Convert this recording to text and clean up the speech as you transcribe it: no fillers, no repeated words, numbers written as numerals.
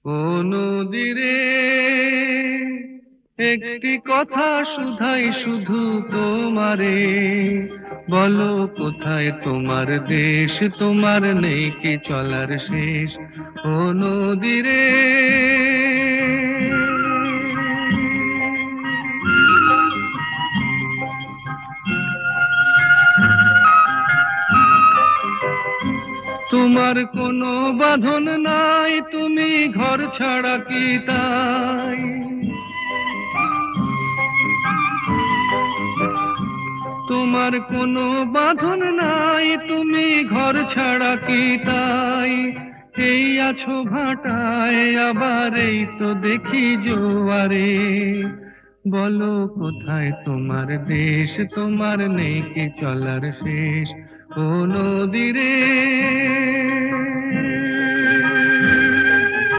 ও নদীরে একটি কথা শুধাই শুধু তোমারে, বলো কোথায় তোমার দেশ, তোমার নেই কি চলার শেষ। ও নদীরে তোমার কোনো বাঁধন নাই, তুমি ঘর ছাড়া কি তাই। তোমার কোনো বাঁধন নাই, তুমি ঘর ছাড়া কি তাই। এই আছো ভাটায়, আবার এই তো দেখি জোয়ারে, বলো কোথায় তোমার দেশ, তোমার নেই কি চলার শেষ। ও নদীরে